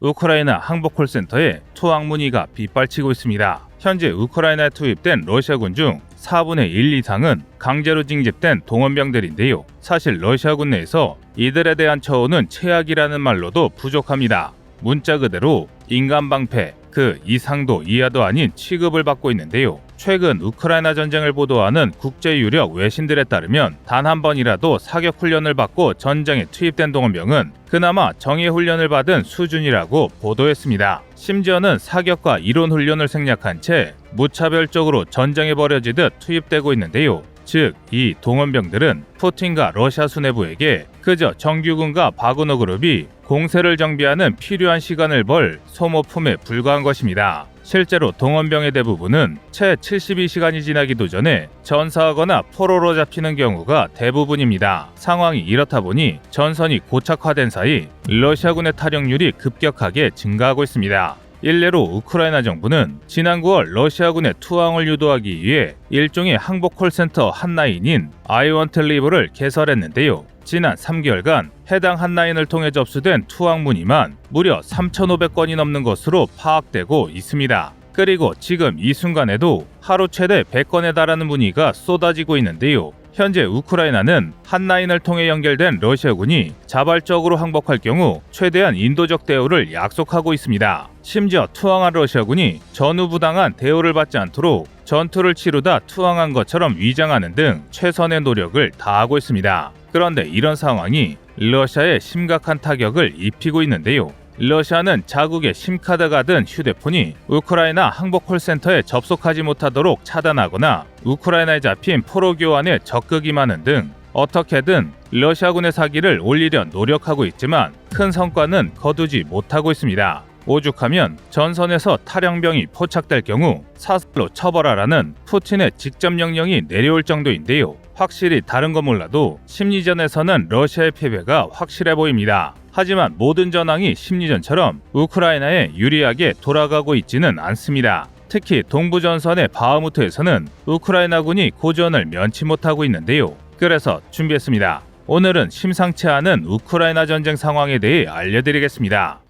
우크라이나 항복콜센터에 투항 문의가 빗발치고 있습니다. 현재 우크라이나에 투입된 러시아군 중 4분의 1 이상은 강제로 징집된 동원병들인데요. 사실 러시아군 내에서 이들에 대한 처우는 최악이라는 말로도 부족합니다. 문자 그대로 인간방패, 그 이상도 이하도 아닌 취급을 받고 있는데요. 최근 우크라이나 전쟁을 보도하는 국제 유력 외신들에 따르면 단 한 번이라도 사격 훈련을 받고 전장에 투입된 동원병은 그나마 정예 훈련을 받은 수준이라고 보도했습니다. 심지어는 사격과 이론 훈련을 생략한 채 무차별적으로 전장에 버려지듯 투입되고 있는데요. 즉, 이 동원병들은 푸틴과 러시아 수뇌부에게 그저 정규군과 바그너 그룹이 공세를 정비하는 필요한 시간을 벌 소모품에 불과한 것입니다. 실제로 동원병의 대부분은 채 72시간이 지나기도 전에 전사하거나 포로로 잡히는 경우가 대부분입니다. 상황이 이렇다 보니 전선이 고착화된 사이 러시아군의 탈영률이 급격하게 증가하고 있습니다. 일례로 우크라이나 정부는 지난 9월 러시아군의 투항을 유도하기 위해 일종의 항복 콜센터 한라인인 I Want Live를 개설했는데요. 지난 3개월간 해당 한라인을 통해 접수된 투항 문의만 무려 3,500건이 넘는 것으로 파악되고 있습니다. 그리고 지금 이 순간에도 하루 최대 100건에 달하는 문의가 쏟아지고 있는데요. 현재 우크라이나는 한라인을 통해 연결된 러시아군이 자발적으로 항복할 경우 최대한 인도적 대우를 약속하고 있습니다. 심지어 투항한 러시아군이 전후부당한 대우를 받지 않도록 전투를 치르다 투항한 것처럼 위장하는 등 최선의 노력을 다하고 있습니다. 그런데 이런 상황이 러시아에 심각한 타격을 입히고 있는데요. 러시아는 자국의 심카드가 든 휴대폰이 우크라이나 항복 콜센터에 접속하지 못하도록 차단하거나 우크라이나에 잡힌 포로 교환에 적극 임하는 등 어떻게든 러시아군의 사기를 올리려 노력하고 있지만 큰 성과는 거두지 못하고 있습니다. 오죽하면 전선에서 탈영병이 포착될 경우 사살로 처벌하라는 푸틴의 직접 명령이 내려올 정도인데요. 확실히 다른 건 몰라도 심리전에서는 러시아의 패배가 확실해 보입니다. 하지만 모든 전황이 심리전처럼 우크라이나에 유리하게 돌아가고 있지는 않습니다. 특히 동부전선의 바흐무트에서는 우크라이나군이 고전을 면치 못하고 있는데요. 그래서 준비했습니다. 오늘은 심상치 않은 우크라이나 전쟁 상황에 대해 알려드리겠습니다.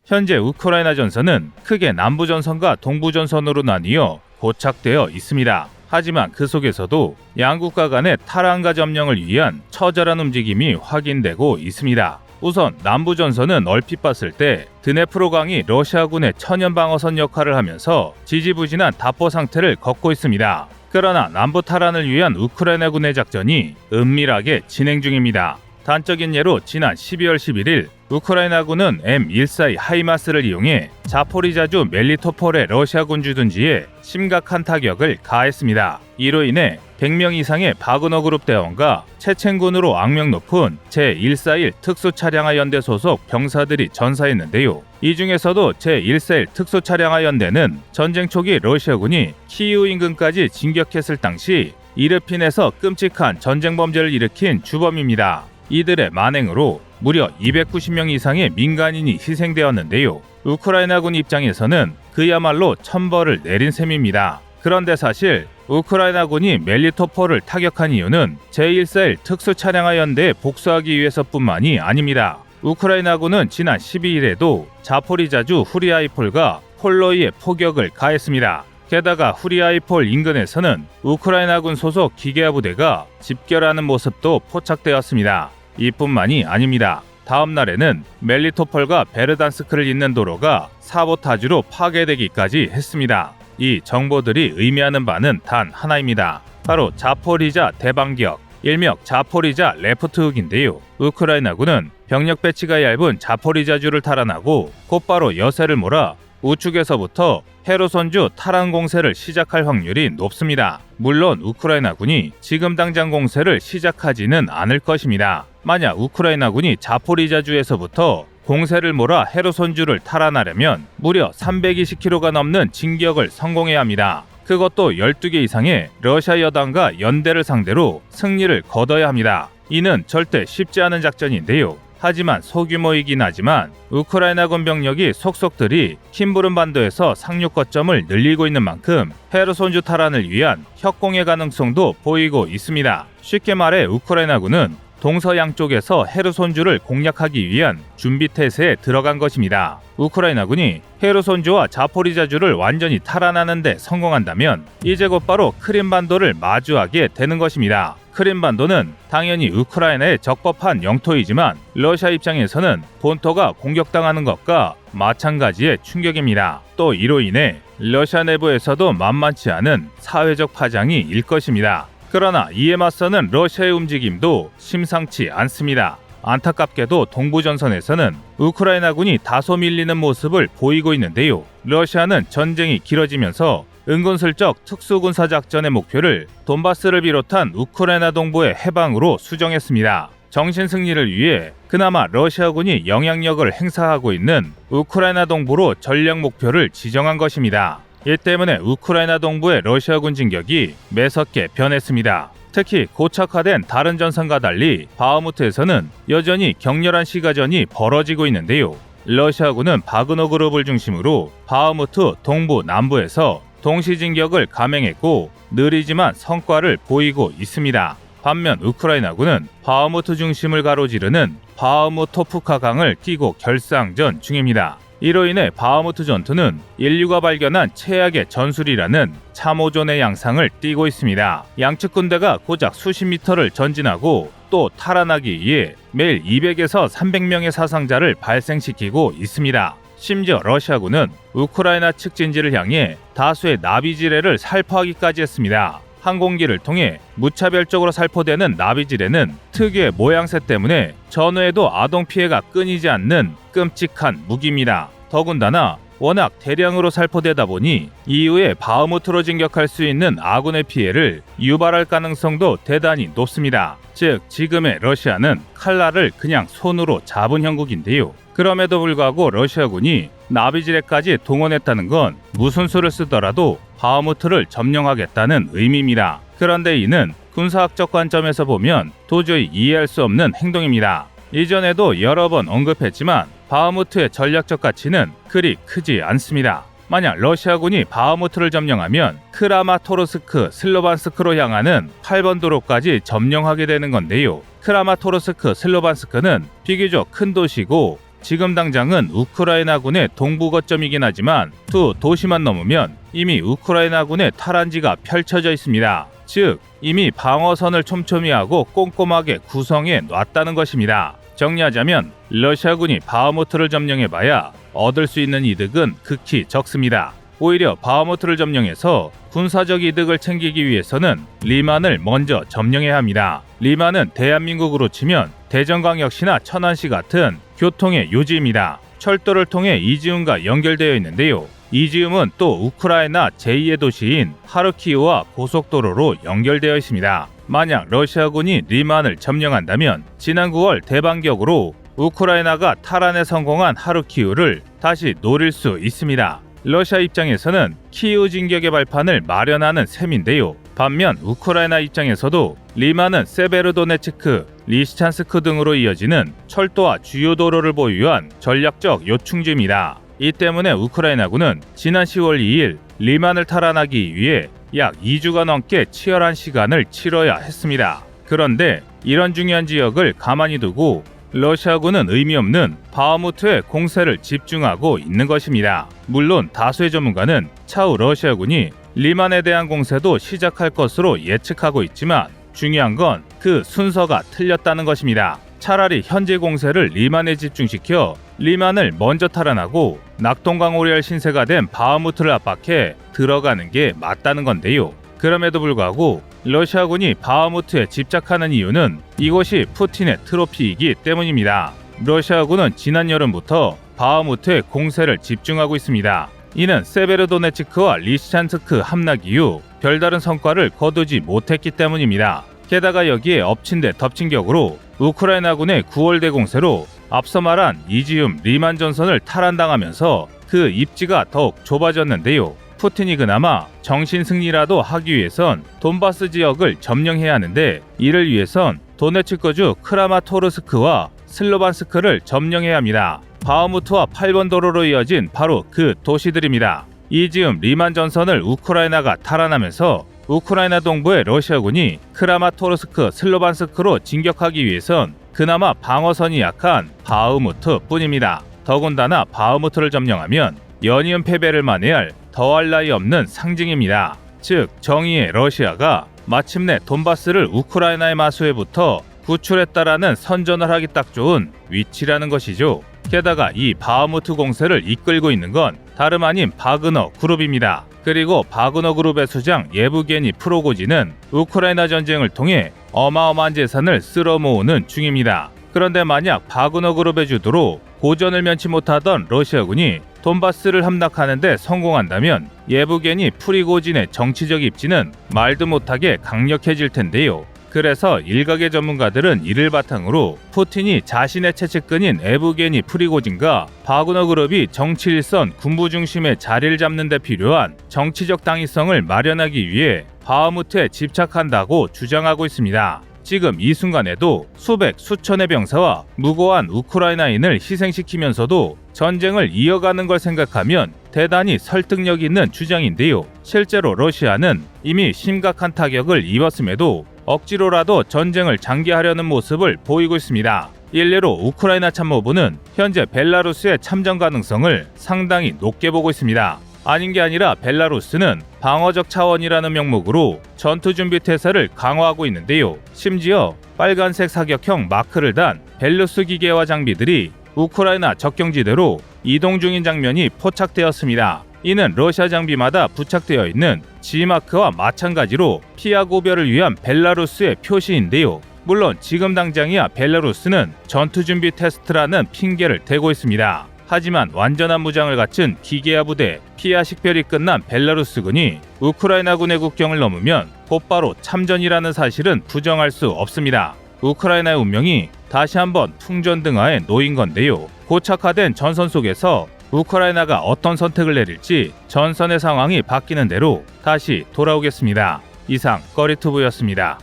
현재 우크라이나 전선은 크게 남부전선과 동부전선으로 나뉘어 고착되어 있습니다. 하지만 그 속에서도 양국가 간의 탈환과 점령을 위한 처절한 움직임이 확인되고 있습니다. 우선 남부전선은 얼핏 봤을 때 드네프로강이 러시아군의 천연방어선 역할을 하면서 지지부진한 답보 상태를 걷고 있습니다. 그러나 남부 탈환을 위한 우크라이나군의 작전이 은밀하게 진행 중입니다. 단적인 예로 지난 12월 11일 우크라이나군은 M142 하이마스를 이용해 자포리자주 멜리토폴의 러시아군 주둔지에 심각한 타격을 가했습니다. 이로 인해 100명 이상의 바그너 그룹 대원과 체첸군으로 악명 높은 제141 특수차량화 연대 소속 병사들이 전사했는데요. 이 중에서도 제141 특수차량화 연대는 전쟁 초기 러시아군이 키이우 인근까지 진격했을 당시 이르핀에서 끔찍한 전쟁 범죄를 일으킨 주범입니다. 이들의 만행으로 무려 290명 이상의 민간인이 희생되었는데요. 우크라이나군 입장에서는 그야말로 천벌을 내린 셈입니다. 그런데 사실 우크라이나군이 멜리토폴을 타격한 이유는 제141 특수차량화 연대에 복수하기 위해서뿐만이 아닙니다. 우크라이나군은 지난 12일에도 자포리자주 후리아이폴과 폴로이에 포격을 가했습니다. 게다가 후리아이폴 인근에서는 우크라이나군 소속 기계화 부대가 집결하는 모습도 포착되었습니다. 이뿐만이 아닙니다. 다음 날에는 멜리토폴과 베르단스크를 잇는 도로가 사보타주로 파괴되기까지 했습니다. 이 정보들이 의미하는 바는 단 하나입니다. 바로 자포리자 대반격, 일명 자포리자 레프트흑인데요. 우크라이나군은 병력 배치가 얇은 자포리자주를 탈환하고 곧바로 여세를 몰아 우측에서부터 헤르손주 탈환 공세를 시작할 확률이 높습니다. 물론 우크라이나군이 지금 당장 공세를 시작하지는 않을 것입니다. 만약 우크라이나군이 자포리자주에서부터 공세를 몰아 헤르손주를 탈환하려면 무려 320km가 넘는 진격을 성공해야 합니다. 그것도 12개 이상의 러시아 여단과 연대를 상대로 승리를 거둬야 합니다. 이는 절대 쉽지 않은 작전인데요. 하지만 소규모이긴 하지만 우크라이나군 병력이 속속들이 킴부른 반도에서 상륙 거점을 늘리고 있는 만큼 헤르손주 탈환을 위한 협공의 가능성도 보이고 있습니다. 쉽게 말해 우크라이나군은 동서양 쪽에서 헤르손주를 공략하기 위한 준비 태세에 들어간 것입니다. 우크라이나군이 헤르손주와 자포리자주를 완전히 탈환하는 데 성공한다면 이제 곧바로 크림반도를 마주하게 되는 것입니다. 크림반도는 당연히 우크라이나의 적법한 영토이지만 러시아 입장에서는 본토가 공격당하는 것과 마찬가지의 충격입니다. 또 이로 인해 러시아 내부에서도 만만치 않은 사회적 파장이 일 것입니다. 그러나 이에 맞서는 러시아의 움직임도 심상치 않습니다. 안타깝게도 동부전선에서는 우크라이나군이 다소 밀리는 모습을 보이고 있는데요. 러시아는 전쟁이 길어지면서 은근슬쩍 특수군사작전의 목표를 돈바스를 비롯한 우크라이나 동부의 해방으로 수정했습니다. 정신 승리를 위해 그나마 러시아군이 영향력을 행사하고 있는 우크라이나 동부로 전략 목표를 지정한 것입니다. 이 때문에 우크라이나 동부의 러시아군 진격이 매섭게 변했습니다. 특히 고착화된 다른 전선과 달리 바흐무트에서는 여전히 격렬한 시가전이 벌어지고 있는데요. 러시아군은 바그너 그룹을 중심으로 바흐무트 동부 남부에서 동시 진격을 감행했고 느리지만 성과를 보이고 있습니다. 반면 우크라이나군은 바흐무트 중심을 가로지르는 바흐무토프카 강을 끼고 결상전 중입니다. 이로 인해 바흐무트 전투는 인류가 발견한 최악의 전술이라는 참호전의 양상을 띠고 있습니다. 양측 군대가 고작 수십 미터를 전진하고 또 탈환하기 위해 매일 200에서 300명의 사상자를 발생시키고 있습니다. 심지어 러시아군은 우크라이나 측 진지를 향해 다수의 나비지뢰를 살포하기까지 했습니다. 항공기를 통해 무차별적으로 살포되는 나비지뢰는 특유의 모양새 때문에 전후에도 아동 피해가 끊이지 않는 끔찍한 무기입니다. 더군다나 워낙 대량으로 살포되다 보니 이후에 바흐무트로 진격할 수 있는 아군의 피해를 유발할 가능성도 대단히 높습니다. 즉 지금의 러시아는 칼날을 그냥 손으로 잡은 형국인데요. 그럼에도 불구하고 러시아군이 나비지뢰까지 동원했다는 건 무슨 수를 쓰더라도 바흐무트를 점령하겠다는 의미입니다. 그런데 이는 군사학적 관점에서 보면 도저히 이해할 수 없는 행동입니다. 이전에도 여러 번 언급했지만 바흐무트의 전략적 가치는 그리 크지 않습니다. 만약 러시아군이 바흐무트를 점령하면 크라마토르스크, 슬로반스크로 향하는 8번 도로까지 점령하게 되는 건데요. 크라마토르스크, 슬로반스크는 비교적 큰 도시고 지금 당장은 우크라이나군의 동부 거점이긴 하지만 두 도시만 넘으면 이미 우크라이나군의 탈환지가 펼쳐져 있습니다. 즉 이미 방어선을 촘촘히 하고 꼼꼼하게 구성해 놨다는 것입니다. 정리하자면 러시아군이 바흐무트를 점령해봐야 얻을 수 있는 이득은 극히 적습니다. 오히려 바흐무트를 점령해서 군사적 이득을 챙기기 위해서는 리만을 먼저 점령해야 합니다. 리만은 대한민국으로 치면 대전광역시나 천안시 같은 교통의 요지입니다. 철도를 통해 이지움과 연결되어 있는데요. 이지움은 또 우크라이나 제2의 도시인 하르키우와 고속도로로 연결되어 있습니다. 만약 러시아군이 리만을 점령한다면 지난 9월 대반격으로 우크라이나가 탈환에 성공한 하르키우를 다시 노릴 수 있습니다. 러시아 입장에서는 키우 진격의 발판을 마련하는 셈인데요. 반면 우크라이나 입장에서도 리만은 세베르도네츠크, 리시찬스크 등으로 이어지는 철도와 주요 도로를 보유한 전략적 요충지입니다. 이 때문에 우크라이나군은 지난 10월 2일 리만을 탈환하기 위해 약 2주가 넘게 치열한 시간을 치러야 했습니다. 그런데 이런 중요한 지역을 가만히 두고 러시아군은 의미 없는 바흐무트에 공세를 집중하고 있는 것입니다. 물론 다수의 전문가는 차후 러시아군이 리만에 대한 공세도 시작할 것으로 예측하고 있지만 중요한 건 그 순서가 틀렸다는 것입니다. 차라리 현재 공세를 리만에 집중시켜 리만을 먼저 탈환하고 낙동강오리알 신세가 된 바흐무트를 압박해 들어가는 게 맞다는 건데요. 그럼에도 불구하고 러시아군이 바흐무트에 집착하는 이유는 이곳이 푸틴의 트로피이기 때문입니다. 러시아군은 지난 여름부터 바흐무트에 공세를 집중하고 있습니다. 이는 세베르도네츠크와 리시찬스크 함락 이후 별다른 성과를 거두지 못했기 때문입니다. 게다가 여기에 엎친 데 덮친 격으로 우크라이나군의 9월 대공세로 앞서 말한 이지움 리만 전선을 탈환당하면서 그 입지가 더욱 좁아졌는데요. 푸틴이 그나마 정신 승리라도 하기 위해선 돈바스 지역을 점령해야 하는데 이를 위해선 도네츠크주 크라마토르스크와 슬로반스크를 점령해야 합니다. 바흐무트와 8번 도로로 이어진 바로 그 도시들입니다. 이지움 리만 전선을 우크라이나가 탈환하면서 우크라이나 동부의 러시아군이 크라마토르스크 슬로반스크로 진격하기 위해선 그나마 방어선이 약한 바흐무트뿐입니다. 더군다나 바흐무트를 점령하면 연이은 패배를 만회할 더할 나위 없는 상징입니다. 즉 정의의 러시아가 마침내 돈바스를 우크라이나의 마수에부터 구출했다라는 선전을 하기 딱 좋은 위치라는 것이죠. 게다가 이 바흐무트 공세를 이끌고 있는 건 다름 아닌 바그너 그룹입니다. 그리고 바그너 그룹의 수장 예브게니 프로고진은 우크라이나 전쟁을 통해 어마어마한 재산을 쓸어 모으는 중입니다. 그런데 만약 바그너 그룹의 주도로 고전을 면치 못하던 러시아군이 돈바스를 함락하는데 성공한다면 예브게니 프리고진의 정치적 입지는 말도 못하게 강력해질 텐데요. 그래서 일각의 전문가들은 이를 바탕으로 푸틴이 자신의 최측근인 에브게니 프리고진과 바그너 그룹이 정치 일선 군부 중심의 자리를 잡는 데 필요한 정치적 당위성을 마련하기 위해 바흐무트에 집착한다고 주장하고 있습니다. 지금 이 순간에도 수백 수천의 병사와 무고한 우크라이나인을 희생시키면서도 전쟁을 이어가는 걸 생각하면 대단히 설득력 있는 주장인데요. 실제로 러시아는 이미 심각한 타격을 입었음에도 억지로라도 전쟁을 장기화하려는 모습을 보이고 있습니다. 일례로 우크라이나 참모부는 현재 벨라루스의 참전 가능성을 상당히 높게 보고 있습니다. 아닌 게 아니라 벨라루스는 방어적 차원이라는 명목으로 전투준비 태세를 강화하고 있는데요. 심지어 빨간색 사격형 마크를 단 벨루스 기계와 장비들이 우크라이나 접경지대로 이동 중인 장면이 포착되었습니다. 이는 러시아 장비마다 부착되어 있는 G마크와 마찬가지로 피하 구별을 위한 벨라루스의 표시인데요. 물론 지금 당장이야 벨라루스는 전투준비 테스트라는 핑계를 대고 있습니다. 하지만 완전한 무장을 갖춘 기계화 부대 피하 식별이 끝난 벨라루스군이 우크라이나군의 국경을 넘으면 곧바로 참전이라는 사실은 부정할 수 없습니다. 우크라이나의 운명이 다시 한번 풍전등화에 놓인 건데요. 고착화된 전선 속에서 우크라이나가 어떤 선택을 내릴지 전선의 상황이 바뀌는 대로 다시 돌아오겠습니다. 이상 꺼리투브였습니다.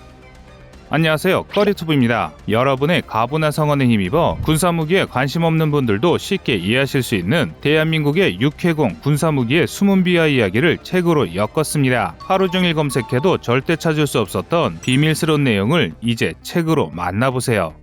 안녕하세요, 꺼리투브입니다. 여러분의 가부나 성원에 힘입어 군사무기에 관심 없는 분들도 쉽게 이해하실 수 있는 대한민국의 육해공 군사무기의 숨은 비하 이야기를 책으로 엮었습니다. 하루 종일 검색해도 절대 찾을 수 없었던 비밀스러운 내용을 이제 책으로 만나보세요.